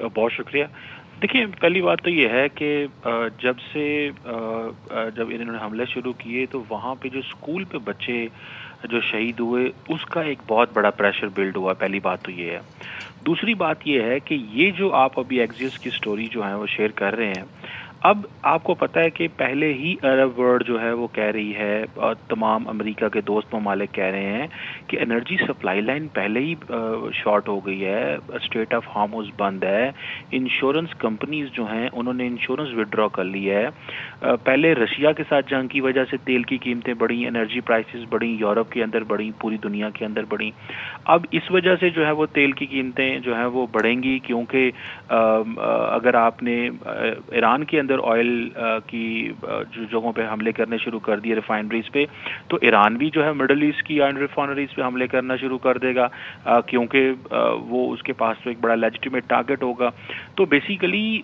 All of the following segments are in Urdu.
بہت شکریہ. دیکھیے پہلی بات تو یہ ہے کہ جب انہوں نے حملے شروع کیے تو وہاں پہ جو اسکول پہ بچے جو شہید ہوئے اس کا ایک بہت بڑا پریشر بلڈ ہوا. پہلی بات تو یہ ہے. دوسری بات یہ ہے کہ یہ جو آپ ابھی ایکزیس کی سٹوری جو ہے وہ شیئر کر رہے ہیں، اب آپ کو پتہ ہے کہ پہلے ہی عرب ورلڈ جو ہے وہ کہہ رہی ہے اور تمام امریکہ کے دوست ممالک کہہ رہے ہیں کہ انرجی سپلائی لائن پہلے ہی شارٹ ہو گئی ہے، اسٹریٹ آف ہارموز بند ہے، انشورنس کمپنیز جو ہیں انہوں نے انشورنس وڈرا کر لی ہے. پہلے رشیا کے ساتھ جنگ کی وجہ سے تیل کی قیمتیں بڑھی، انرجی پرائسز بڑھی، یورپ کے اندر بڑھی، پوری دنیا کے اندر بڑھی. اب اس وجہ سے جو ہے وہ تیل کی قیمتیں جو ہیں وہ بڑھیں گی، کیونکہ اگر آپ نے ایران کے اندر آئل کی جو جگہوں پہ حملے کرنے شروع کر دیے ریفائنریز پہ، تو ایران بھی جو ہے مڈل ایسٹ کی آئل ریفائنریز پہ حملے کرنا شروع کر دے گا، کیونکہ وہ اس کے پاس تو ایک بڑا لیجیٹیمیٹ ٹارگٹ ہوگا. تو بیسیکلی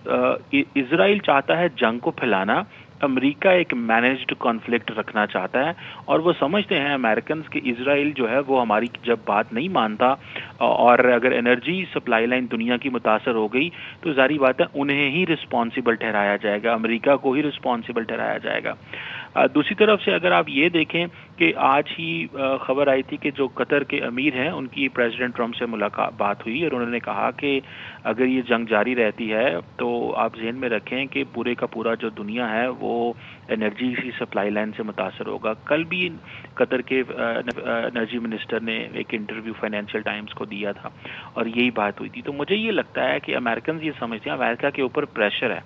اسرائیل چاہتا ہے جنگ کو پھیلانا، امریکہ ایک مینجڈ کانفلکٹ رکھنا چاہتا ہے، اور وہ سمجھتے ہیں امریکنز کہ اسرائیل جو ہے وہ ہماری جب بات نہیں مانتا اور اگر انرجی سپلائی لائن دنیا کی متاثر ہو گئی تو ظاہری بات ہے انہیں ہی رسپانسبل ٹھہرایا جائے گا، امریکہ کو ہی رسپانسبل ٹھہرایا جائے گا. دوسری طرف سے اگر آپ یہ دیکھیں کہ آج ہی خبر آئی تھی کہ جو قطر کے امیر ہیں ان کی پریزیڈنٹ ٹرمپ سے ملاقات بات ہوئی اور انہوں نے کہا کہ اگر یہ جنگ جاری رہتی ہے تو آپ ذہن میں رکھیں کہ پورے کا پورا جو دنیا ہے وہ انرجی کی سپلائی لائن سے متاثر ہوگا. کل بھی قطر کے انرجی منسٹر نے ایک انٹرویو فائنینشیل ٹائمز کو دیا تھا اور یہی بات ہوئی تھی. تو مجھے یہ لگتا ہے کہ امریکنز یہ سمجھتے ہیں امریکہ کے اوپر پریشر ہے.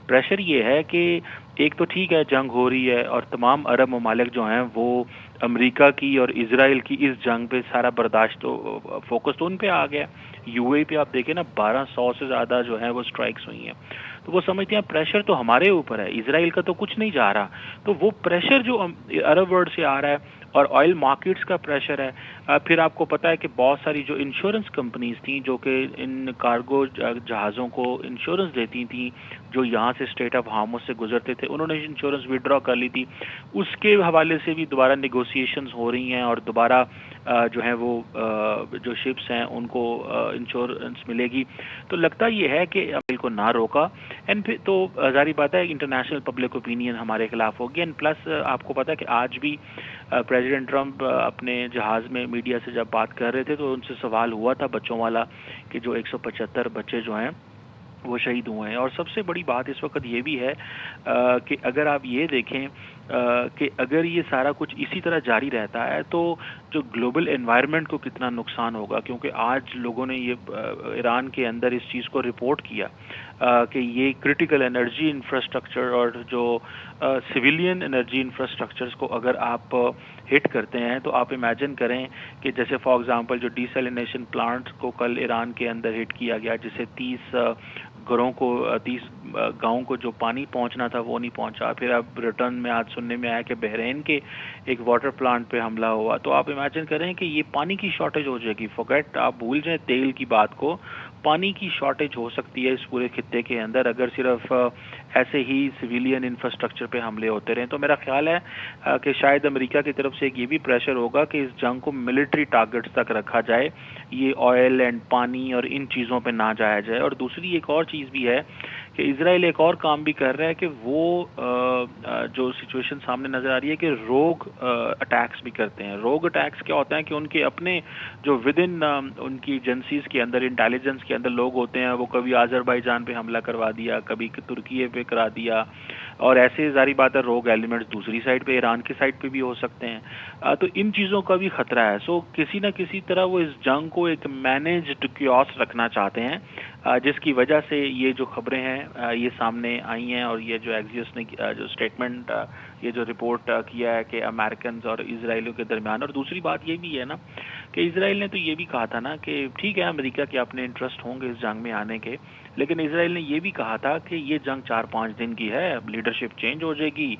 پریشر یہ ہے کہ ایک تو ٹھیک ہے جنگ ہو رہی ہے اور تمام عرب ممالک جو ہیں وہ امریکہ کی اور اسرائیل کی اس جنگ پہ سارا برداشت فوکس تو ان پہ آ گیا. یو اے پہ آپ دیکھیں نا 1200 سے زیادہ جو ہے وہ سٹرائکس ہوئی ہیں. تو وہ سمجھتے ہیں پریشر تو ہمارے اوپر ہے، اسرائیل کا تو کچھ نہیں جا رہا. تو وہ پریشر جو عرب ورلڈ سے آ رہا ہے اور آئل مارکیٹس کا پریشر ہے. پھر آپ کو پتا ہے کہ بہت ساری جو انشورنس کمپنیز تھیں جو کہ ان کارگو جہازوں کو انشورنس دیتی تھیں جو یہاں سے اسٹریٹ آف ہارموز سے گزرتے تھے، انہوں نے انشورنس وڈرا کر لی تھی. اس کے حوالے سے بھی دوبارہ نیگوسیشنز ہو رہی ہیں اور دوبارہ جو ہے وہ جو شپس ہیں ان کو انشورنس ملے گی. تو لگتا یہ ہے کہ عمل کو نہ روکا اینڈ پھر تو ظاہری بات ہے انٹرنیشنل پبلک اوپینین ہمارے خلاف ہوگی. اینڈ پلس آپ کو پتا ہے کہ آج بھی پریزیڈنٹ ٹرمپ اپنے جہاز میں میڈیا سے جب بات کر رہے تھے تو ان سے سوال ہوا تھا بچوں والا کہ جو 175 بچے جو ہیں وہ شہید ہوئے ہیں. اور سب سے بڑی بات اس وقت یہ بھی ہے کہ اگر آپ یہ دیکھیں کہ اگر یہ سارا کچھ اسی طرح جاری رہتا ہے تو جو گلوبل انوائرمنٹ کو کتنا نقصان ہوگا، کیونکہ آج لوگوں نے یہ ایران کے اندر اس چیز کو رپورٹ کیا کہ یہ کرٹیکل انرجی انفراسٹرکچر اور جو سویلین انرجی انفراسٹرکچرز کو اگر آپ ہٹ کرتے ہیں تو آپ امیجن کریں کہ جیسے فار ایگزامپل جو ڈیسیلینیشن پلانٹ کو کل ایران کے اندر ہٹ کیا گیا جسے 30 گاؤں کو جو پانی پہنچنا تھا وہ نہیں پہنچا. پھر اب ریٹرن میں آج سننے میں آیا کہ بحرین کے ایک واٹر پلانٹ پہ حملہ ہوا. تو آپ امیجن کریں کہ یہ پانی کی شارٹیج ہو جائے گی. فوگیٹ آپ بھول جائیں تیل کی بات کو، پانی کی شارٹیج ہو سکتی ہے اس پورے خطے کے اندر اگر صرف ایسے ہی سویلین انفراسٹرکچر پہ حملے ہوتے رہیں. تو میرا خیال ہے کہ شاید امریکہ کی طرف سے ایک یہ بھی پریشر ہوگا کہ اس جنگ کو ملٹری ٹارگٹس تک رکھا جائے، یہ آئل اینڈ پانی اور ان چیزوں پہ نہ جایا جائے. اور دوسری ایک اور چیز بھی ہے کہ اسرائیل ایک اور کام بھی کر رہا ہے کہ وہ جو سچویشن سامنے نظر آ رہی ہے کہ روگ اٹیکس بھی کرتے ہیں. روگ اٹیکس کیا ہوتا ہے کہ ان کے اپنے جو ود ان ان کی ایجنسیز کے اندر انٹیلیجنس کے اندر لوگ ہوتے ہیں، وہ کبھی آذربائیجان پہ حملہ کروا دیا، کبھی ترکیے پہ کرا دیا، اور ایسے ظاہری بات ہے روگ ایلیمنٹس دوسری سائڈ پہ ایران کی سائڈ پہ بھی ہو سکتے ہیں. تو ان چیزوں کا بھی خطرہ ہے. سو کسی نہ کسی طرح وہ اس جنگ کو ایک مینیجڈ کیوس رکھنا چاہتے ہیں، جس کی وجہ سے یہ جو خبریں ہیں یہ سامنے آئی ہیں اور یہ جو ایکزیوس نے جو اسٹیٹمنٹ یہ جو رپورٹ کیا ہے کہ امریکنز اور اسرائیلیوں کے درمیان. اور دوسری بات یہ بھی ہے نا کہ اسرائیل نے تو یہ بھی کہا تھا نا کہ ٹھیک ہے امریکہ کے اپنے انٹرسٹ ہوں گے اس جنگ میں آنے کے، لیکن اسرائیل نے یہ بھی کہا تھا کہ یہ جنگ 4-5 دن کی ہے، لیڈرشپ چینج ہو جائے گی،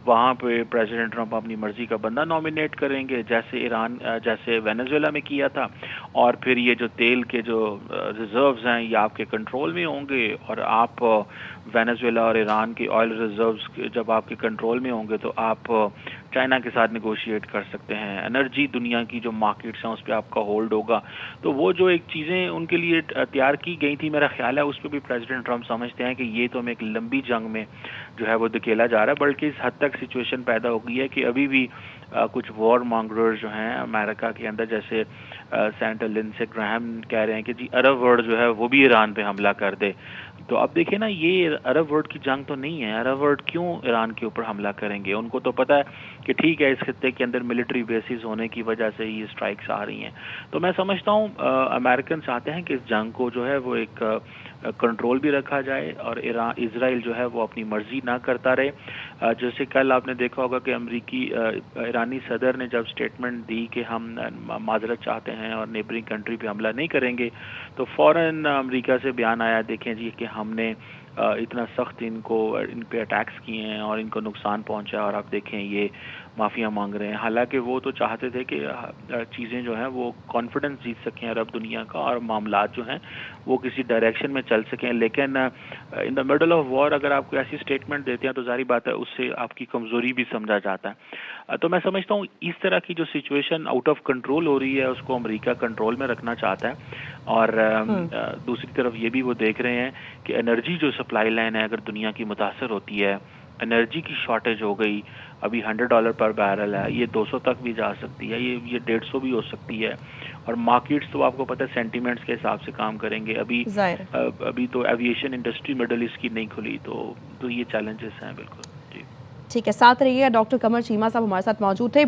وہاں پہ پریزیڈنٹ ٹرمپ اپنی مرضی کا بندہ نامینیٹ کریں گے جیسے وینیزویلا میں کیا تھا، اور پھر یہ جو تیل کے جو ریزروز ہیں یہ آپ کے کنٹرول میں ہوں گے، اور آپ وینیزویلا اور ایران کی آئل ریزروز جب آپ کے کنٹرول میں ہوں گے گے تو آپ چائنا کے ساتھ نیگوشیٹ کر سکتے ہیں. انرجی دنیا کی جو مارکیٹس ہیں اس پہ آپ کا ہولڈ ہوگا. تو وہ جو ایک چیزیں ان کے لیے تیار کی گئی تھی، میرا خیال ہے اس پہ بھی پریزیڈنٹ ٹرمپ سمجھتے ہیں کہ یہ تو ہمیں ایک لمبی جنگ میں جو ہے وہ دھکیلا جا رہا ہے، بلکہ اس حد تک سچویشن پیدا ہو گئی ہے کہ ابھی بھی کچھ وار مانگرر جو ہیں امریکہ کے اندر، جیسے سینیٹر لنسے گراہم کہہ رہے ہیں کہ جی عرب ورلڈ جو ہے وہ بھی ایران پہ حملہ کر دے. تو اب دیکھیں نا، یہ عرب ورلڈ کی جنگ تو نہیں ہے. عرب ورلڈ کیوں ایران کے اوپر حملہ کریں گے؟ ان کو تو پتہ ہے کہ ٹھیک ہے اس خطے کے اندر ملٹری بیسز ہونے کی وجہ سے یہ اسٹرائکس آ رہی ہیں. تو میں سمجھتا ہوں امریکن چاہتے ہیں کہ اس جنگ کو جو ہے وہ ایک کنٹرول بھی رکھا جائے اور اسرائیل جو ہے وہ اپنی مرضی نہ کرتا رہے. جیسے کل آپ نے دیکھا ہوگا کہ ایرانی صدر نے جب سٹیٹمنٹ دی کہ ہم معذرت چاہتے ہیں اور نیبرنگ کنٹری پہ حملہ نہیں کریں گے، تو فوراً امریکہ سے بیان آیا، دیکھیں جی کہ ہم نے اتنا سخت ان پہ اٹیکس کیے ہیں اور ان کو نقصان پہنچا، اور آپ دیکھیں یہ معافیاں مانگ رہے ہیں. حالانکہ وہ تو چاہتے تھے کہ چیزیں جو ہیں وہ کانفیڈنس جیت سکیں عرب دنیا کا اور معاملات جو ہیں وہ کسی ڈائریکشن میں چل سکیں. لیکن ان دا مڈل آف وار اگر آپ کو ایسی اسٹیٹمنٹ دیتے ہیں تو ظاہری بات ہے اس سے آپ کی کمزوری بھی سمجھا جاتا ہے. تو میں سمجھتا ہوں اس طرح کی جو سچویشن آؤٹ آف کنٹرول ہو رہی ہے اس کو امریکہ کنٹرول میں رکھنا چاہتا ہے. اور دوسری طرف یہ بھی وہ دیکھ رہے ہیں کہ انرجی جو سپلائی لائن ہے اگر دنیا کی متاثر ہوتی ہے، انرجی کی شارٹیج ہو گئی، ابھی $100 پر بیرل ہے، یہ 200 تک بھی جا سکتی ہے، یہ 150 بھی ہو سکتی ہے. اور مارکیٹس تو آپ کو پتہ ہے سینٹیمنٹس کے حساب سے کام کریں گے. ابھی تو ایویشن انڈسٹری مڈل ایسٹ کی نہیں کھلی، تو یہ چیلنجز ہیں. بالکل جی ٹھیک ہے، ساتھ رہیے. ڈاکٹر قمر چیمہ صاحب ہمارے ساتھ موجود تھے.